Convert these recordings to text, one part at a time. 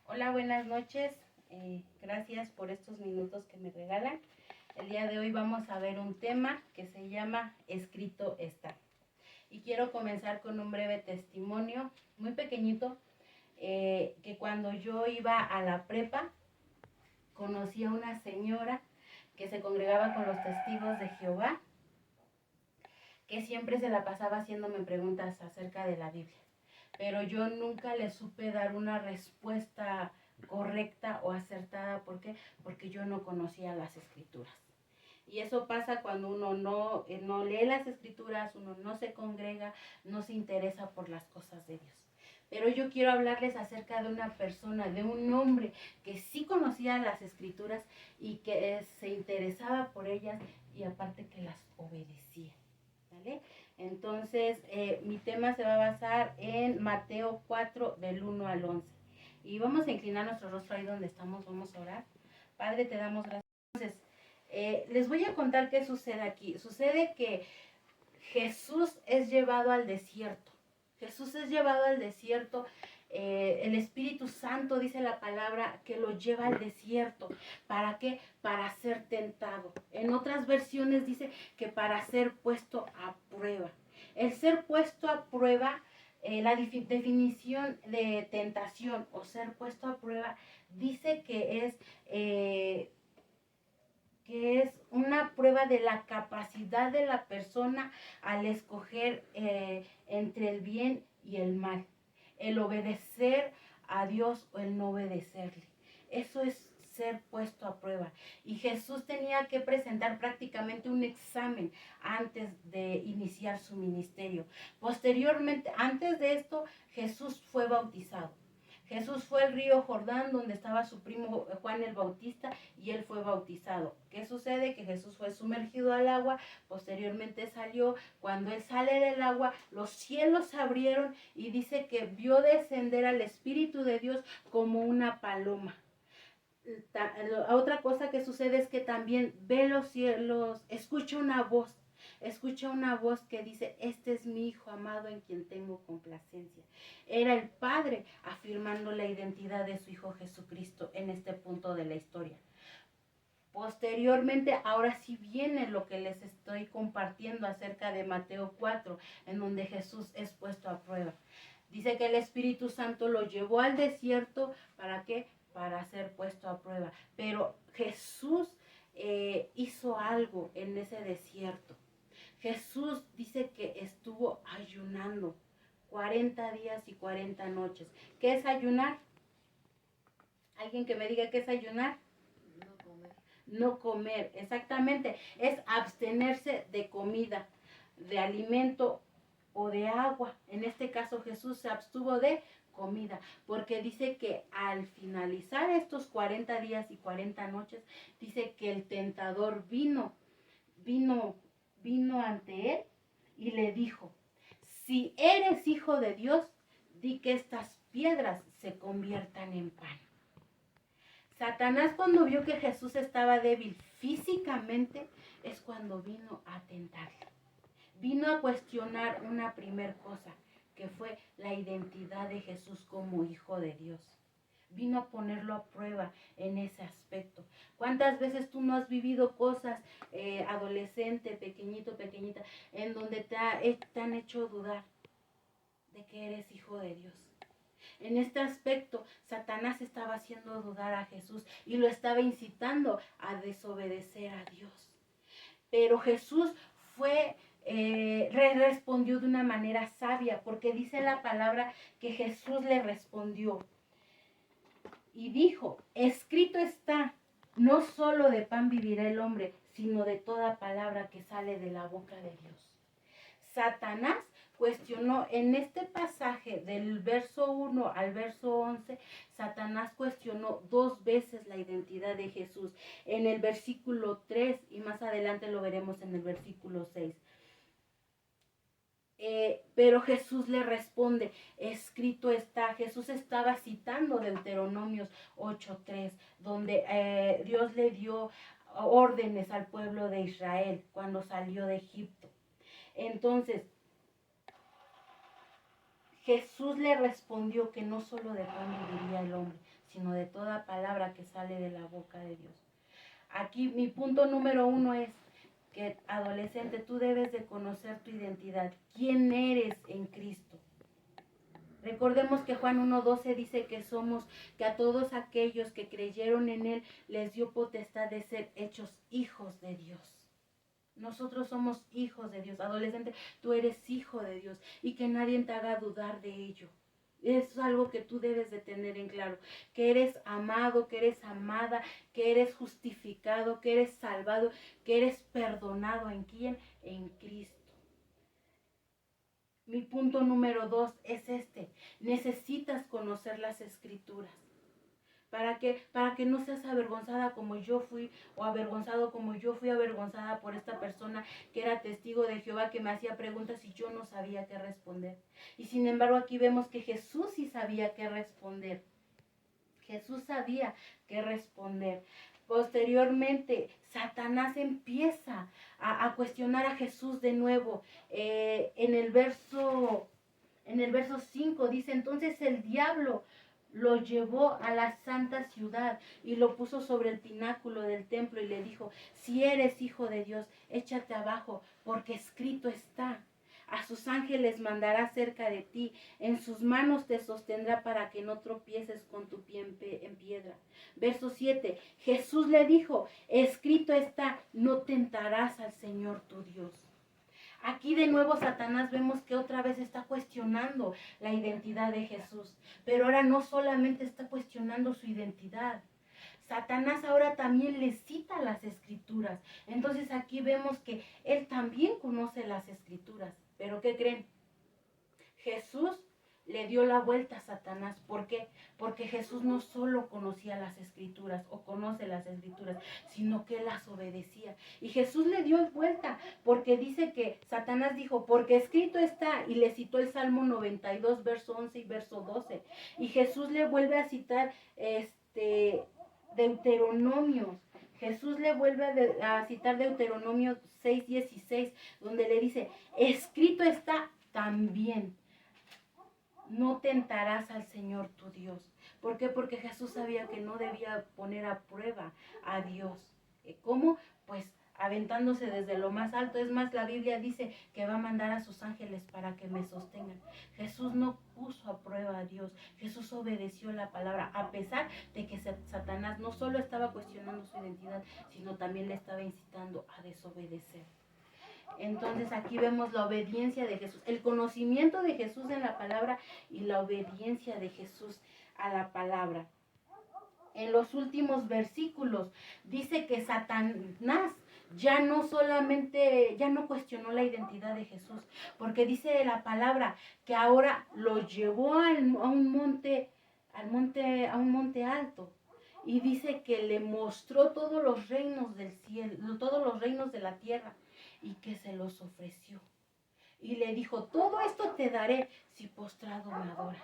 Hola, buenas noches. Gracias por estos minutos que me regalan. El día de hoy vamos a ver un tema que se llama Escrito está. Y quiero comenzar con un breve testimonio muy pequeñito, que cuando yo iba a la prepa, conocí a una señora que se congregaba con los testigos de Jehová, que siempre se la pasaba haciéndome preguntas acerca de la Biblia. Pero yo nunca le supe dar una respuesta correcta o acertada. ¿Por qué? Porque yo no conocía las escrituras. Y eso pasa cuando uno no lee las escrituras, uno no se congrega, no se interesa por las cosas de Dios. Pero yo quiero hablarles acerca de una persona, de un hombre que sí conocía las escrituras y que se interesaba por ellas y aparte que las obedecía. ¿Vale? Entonces, mi tema se va a basar en Mateo 4, del 1 al 11. Y vamos a inclinar nuestro rostro ahí donde estamos, vamos a orar. Padre, te damos gracias. Entonces, les voy a contar qué sucede aquí. Sucede que Jesús es llevado al desierto. Jesús es llevado al desierto. El Espíritu Santo dice la palabra que lo lleva al desierto. ¿Para qué? Para ser tentado. En otras versiones dice que para ser puesto a prueba. El ser puesto a prueba, la definición de tentación o ser puesto a prueba dice que es una prueba de la capacidad de la persona al escoger entre el bien y el mal, el obedecer a Dios o el no obedecerle. Eso es ser puesto a prueba. Y Jesús tenía que presentar prácticamente un examen antes de iniciar su ministerio. Posteriormente, antes de esto, Jesús fue bautizado. Jesús fue al río Jordán donde estaba su primo Juan el Bautista y él fue bautizado. ¿Qué sucede? Que Jesús fue sumergido al agua, posteriormente salió. Cuando él sale del agua, los cielos se abrieron y dice que vio descender al Espíritu de Dios como una paloma. Otra cosa que sucede es que también ve los cielos, escucha una voz que dice: este es mi hijo amado en quien tengo complacencia. Era el Padre afirmando la identidad de su hijo Jesucristo en este punto de la historia. Posteriormente, ahora sí viene lo que les estoy compartiendo acerca de Mateo 4, en donde Jesús es puesto a prueba. Dice que el Espíritu Santo lo llevó al desierto. ¿Para qué? Para ser puesto a prueba. Pero Jesús hizo algo en ese desierto. Jesús dice que estuvo ayunando 40 días y 40 noches. ¿Qué es ayunar? ¿Alguien que me diga qué es ayunar? No comer, exactamente. Es abstenerse de comida, de alimento o de agua. En este caso Jesús se abstuvo de comida, porque dice que al finalizar estos 40 días y 40 noches, dice que el tentador vino ante él y le dijo: si eres hijo de Dios, di que estas piedras se conviertan en pan. Satanás, cuando vio que Jesús estaba débil físicamente, es cuando vino a tentarle. Vino a cuestionar una primer cosa, que fue la identidad de Jesús como hijo de Dios. Vino a ponerlo a prueba en ese aspecto. ¿Cuántas veces tú no has vivido cosas, adolescente, pequeñito, pequeñita, en donde te han hecho dudar de que eres hijo de Dios? En este aspecto, Satanás estaba haciendo dudar a Jesús y lo estaba incitando a desobedecer a Dios. Pero Jesús respondió de una manera sabia, porque dice la palabra que Jesús le respondió y dijo: escrito está, no solo de pan vivirá el hombre, sino de toda palabra que sale de la boca de Dios. Satanás cuestionó en este pasaje del verso 1 al verso 11, Satanás cuestionó 2 veces la identidad de Jesús. En el versículo 3 y más adelante lo veremos en el versículo 6. Pero Jesús le responde: escrito está. Jesús estaba citando Deuteronomios 8:3, donde Dios le dio órdenes al pueblo de Israel cuando salió de Egipto. Entonces, Jesús le respondió que no solo de pan viviría el hombre, sino de toda palabra que sale de la boca de Dios. Aquí mi punto número 1 es que, adolescente, tú debes de conocer tu identidad. ¿Quién eres en Cristo? Recordemos que Juan 1:12 dice que a todos aquellos que creyeron en Él les dio potestad de ser hechos hijos de Dios. Nosotros somos hijos de Dios. Adolescente, tú eres hijo de Dios y que nadie te haga dudar de ello. Es algo que tú debes de tener en claro, que eres amado, que eres amada, que eres justificado, que eres salvado, que eres perdonado. ¿En quién? En Cristo. Mi punto número 2 es este. Necesitas conocer las Escrituras. ¿Para qué? Para que no seas avergonzada como yo fui, o avergonzado como yo fui avergonzada por esta persona que era testigo de Jehová, que me hacía preguntas y yo no sabía qué responder. Y sin embargo aquí vemos que Jesús sí sabía qué responder. Jesús sabía qué responder. Posteriormente, Satanás empieza a cuestionar a Jesús de nuevo. En el verso 5 dice, entonces el diablo lo llevó a la santa ciudad y lo puso sobre el pináculo del templo y le dijo, si eres hijo de Dios, échate abajo, porque escrito está. A sus ángeles mandará cerca de ti, en sus manos te sostendrá para que no tropieces con tu pie en piedra. Verso 7, Jesús le dijo, escrito está, no tentarás al Señor tu Dios. Aquí de nuevo Satanás vemos que otra vez está cuestionando la identidad de Jesús, pero ahora no solamente está cuestionando su identidad. Satanás ahora también le cita las Escrituras. Entonces aquí vemos que él también conoce las Escrituras. ¿Pero qué creen? Jesús le dio la vuelta a Satanás. ¿Por qué? Porque Jesús no solo conocía las Escrituras o conoce las Escrituras, sino que las obedecía. Y Jesús le dio vuelta porque dice que Satanás dijo, porque escrito está, y le citó el Salmo 92, verso 11 y verso 12. Y Jesús le vuelve a citar Deuteronomio. Jesús le vuelve a citar Deuteronomio 6:16, donde le dice, escrito está también, no tentarás al Señor tu Dios. ¿Por qué? Porque Jesús sabía que no debía poner a prueba a Dios. ¿Cómo? Pues aventándose desde lo más alto. Es más, la Biblia dice que va a mandar a sus ángeles para que me sostengan. Jesús no puso a prueba a Dios. Jesús obedeció la palabra, a pesar de que Satanás no solo estaba cuestionando su identidad, sino también le estaba incitando a desobedecer. Entonces aquí vemos la obediencia de Jesús, el conocimiento de Jesús en la palabra y la obediencia de Jesús a la palabra. En los últimos versículos dice que Satanás ya no cuestionó la identidad de Jesús, porque dice la palabra que ahora lo llevó a un monte alto. Y dice que le mostró todos los reinos del cielo, todos los reinos de la tierra, y que se los ofreció. Y le dijo, todo esto te daré si postrado me adoras.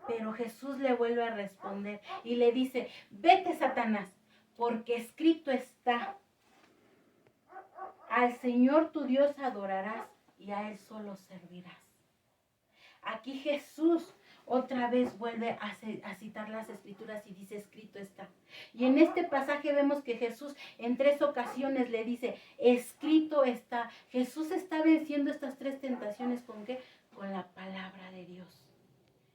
Pero Jesús le vuelve a responder y le dice, vete, Satanás, porque escrito está, al Señor tu Dios adorarás y a Él solo servirás. Aquí Jesús otra vez vuelve a citar las Escrituras y dice, escrito está. Y en este pasaje vemos que Jesús en 3 ocasiones le dice, escrito está. Jesús está venciendo estas 3 tentaciones, ¿con qué? Con la palabra de Dios.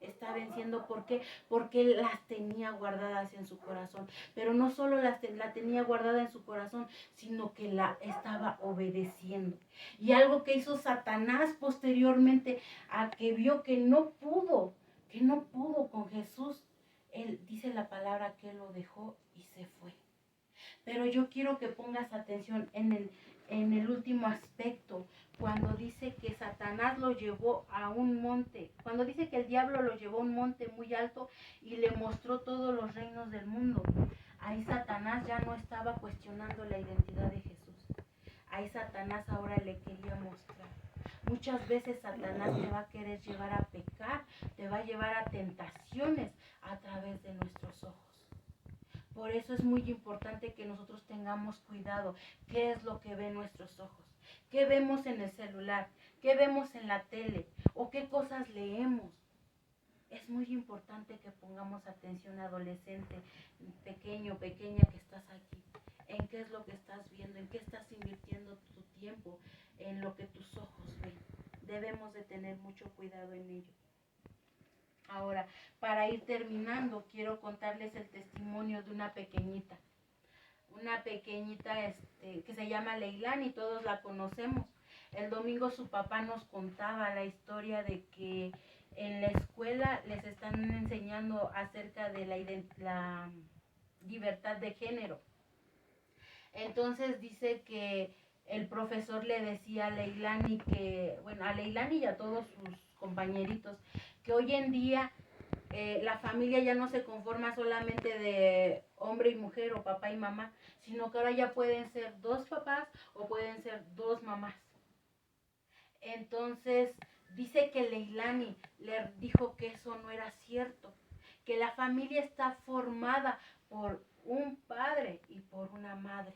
Está venciendo, ¿por qué? Porque Él las tenía guardadas en su corazón. Pero no solo la tenía guardada en su corazón, sino que la estaba obedeciendo. Y algo que hizo Satanás posteriormente, a que vio que no pudo con Jesús, él dice la palabra que él lo dejó y se fue. Pero yo quiero que pongas atención en el último aspecto, cuando dice que Satanás lo llevó a un monte, cuando dice que el diablo lo llevó a un monte muy alto y le mostró todos los reinos del mundo. Ahí Satanás ya no estaba cuestionando la identidad de Jesús. Ahí Satanás ahora le quería mostrar. Muchas veces Satanás te va a querer llevar a pecar, te va a llevar a tentaciones a través de nuestros ojos. Por eso es muy importante que nosotros tengamos cuidado. ¿Qué es lo que ven nuestros ojos? ¿Qué vemos en el celular? ¿Qué vemos en la tele? ¿O qué cosas leemos? Es muy importante que pongamos atención, adolescente, pequeño, pequeña que estás aquí, en qué es lo que estás viendo, en qué estás invirtiendo tu tiempo, en lo que tus ojos ven. Debemos de tener mucho cuidado en ello. Ahora, para ir terminando, quiero contarles el testimonio de una pequeñita que se llama Leilani, todos la conocemos. El domingo su papá nos contaba la historia de que en la escuela les están enseñando acerca de la libertad de género. Entonces dice que el profesor le decía a Leilani a Leilani y a todos sus compañeritos, que hoy en día la familia ya no se conforma solamente de hombre y mujer o papá y mamá, sino que ahora ya pueden ser dos papás o pueden ser dos mamás. Entonces dice que Leilani le dijo que eso no era cierto, que la familia está formada por un padre y por una madre.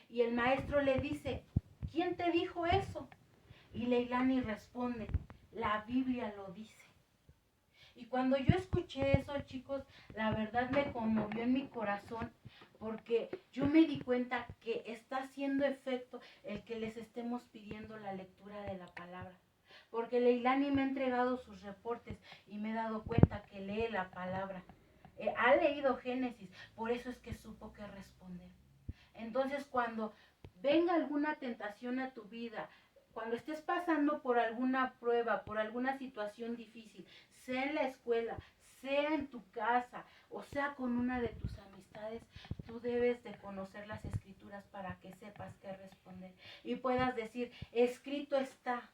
Y el maestro le dice, ¿quién te dijo eso? Y Leilani responde, la Biblia lo dice. Y cuando yo escuché eso, chicos, la verdad me conmovió en mi corazón, porque yo me di cuenta que está haciendo efecto el que les estemos pidiendo la lectura de la palabra. Porque Leilani me ha entregado sus reportes y me he dado cuenta que lee la palabra. Ha leído Génesis, por eso es que supo qué responder. Entonces, cuando venga alguna tentación a tu vida, cuando estés pasando por alguna prueba, por alguna situación difícil, sea en la escuela, sea en tu casa o sea con una de tus amistades, tú debes de conocer las escrituras para que sepas qué responder y puedas decir, escrito está,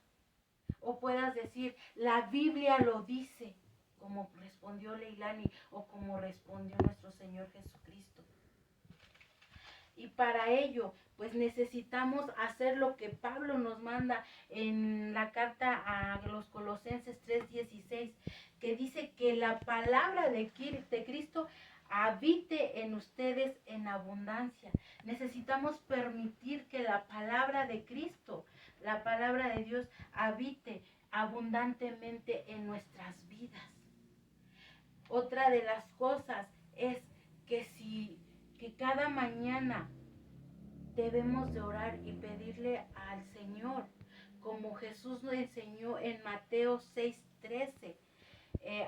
o puedas decir, la Biblia lo dice, como respondió Leilani o como respondió nuestro Señor Jesucristo. Y para ello, pues necesitamos hacer lo que Pablo nos manda en la carta a los Colosenses 3:16, que dice que la palabra de Cristo habite en ustedes en abundancia. Necesitamos permitir que la palabra de Cristo, la palabra de Dios, habite abundantemente en nuestras vidas. Otra de las cosas es que cada mañana debemos de orar y pedirle al Señor, como Jesús nos enseñó en Mateo 6:13,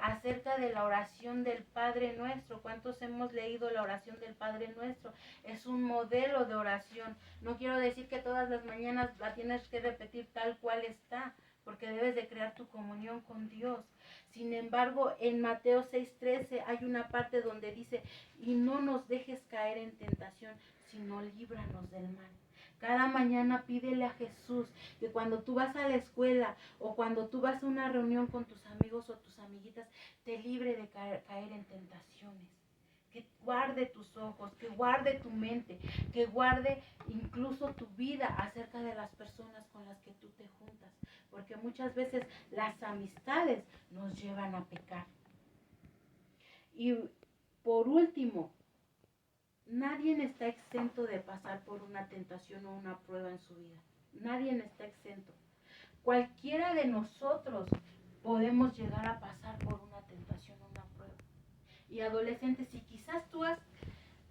acerca de la oración del Padre Nuestro. ¿Cuántos hemos leído la oración del Padre Nuestro? Es un modelo de oración. No quiero decir que todas las mañanas la tienes que repetir tal cual está, porque debes de crear tu comunión con Dios. Sin embargo, en Mateo 6:13 hay una parte donde dice, y no nos dejes caer en tentación, sino líbranos del mal. Cada mañana pídele a Jesús que cuando tú vas a la escuela o cuando tú vas a una reunión con tus amigos o tus amiguitas, te libre de caer en tentaciones. Que guarde tus ojos, que guarde tu mente, que guarde incluso tu vida acerca de las personas con las que tú te juntas. Porque muchas veces las amistades nos llevan a pecar. Y por último, nadie está exento de pasar por una tentación o una prueba en su vida. Nadie está exento. Cualquiera de nosotros podemos llegar a pasar por una tentación o una prueba. Y adolescentes, si quizás tú has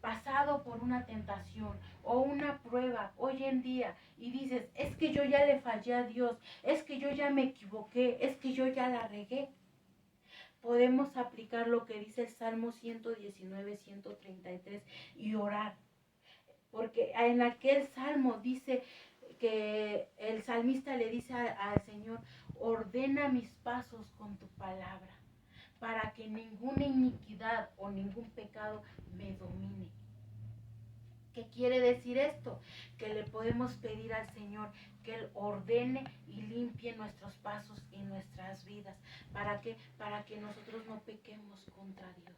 pasado por una tentación o una prueba hoy en día y dices, es que yo ya le fallé a Dios, es que yo ya me equivoqué, es que yo ya la regué, podemos aplicar lo que dice el Salmo 119, 133 y orar. Porque en aquel salmo dice que el salmista le dice al Señor, ordena mis pasos con tu palabra, para que ninguna iniquidad o ningún pecado me domine. ¿Qué quiere decir esto? Que le podemos pedir al Señor que Él ordene y limpie nuestros pasos y nuestras vidas. ¿Para qué? Para que nosotros no pequemos contra Dios.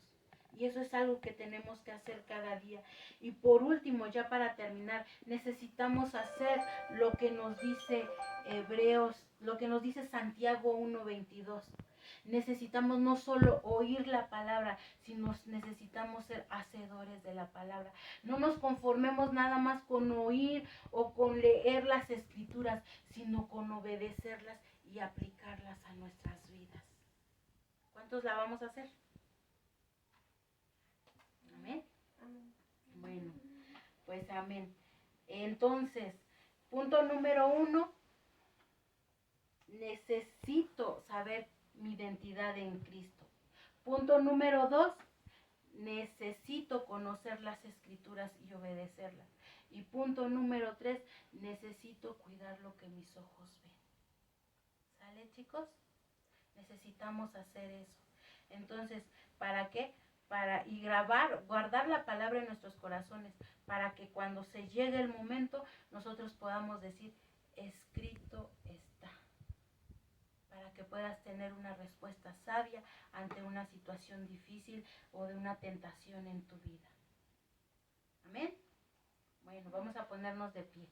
Y eso es algo que tenemos que hacer cada día. Y por último, ya para terminar, necesitamos hacer lo que nos dice lo que nos dice Santiago 1:22. Necesitamos no solo oír la palabra, sino necesitamos ser hacedores de la palabra. No nos conformemos nada más con oír o con leer las escrituras, sino con obedecerlas y aplicarlas a nuestras vidas. ¿Cuántos la vamos a hacer? Amén. Bueno, pues amén. Entonces, punto número 1, necesito saber mi identidad en Cristo. Punto número 2, necesito conocer las escrituras y obedecerlas. Y punto número 3, necesito cuidar lo que mis ojos ven. ¿Sale, chicos? Necesitamos hacer eso. Entonces, ¿para qué? Y guardar la palabra en nuestros corazones, para que cuando se llegue el momento, nosotros podamos decir, escrito está. Para que puedas tener una respuesta sabia ante una situación difícil o de una tentación en tu vida. Amén. Bueno, vamos a ponernos de pie.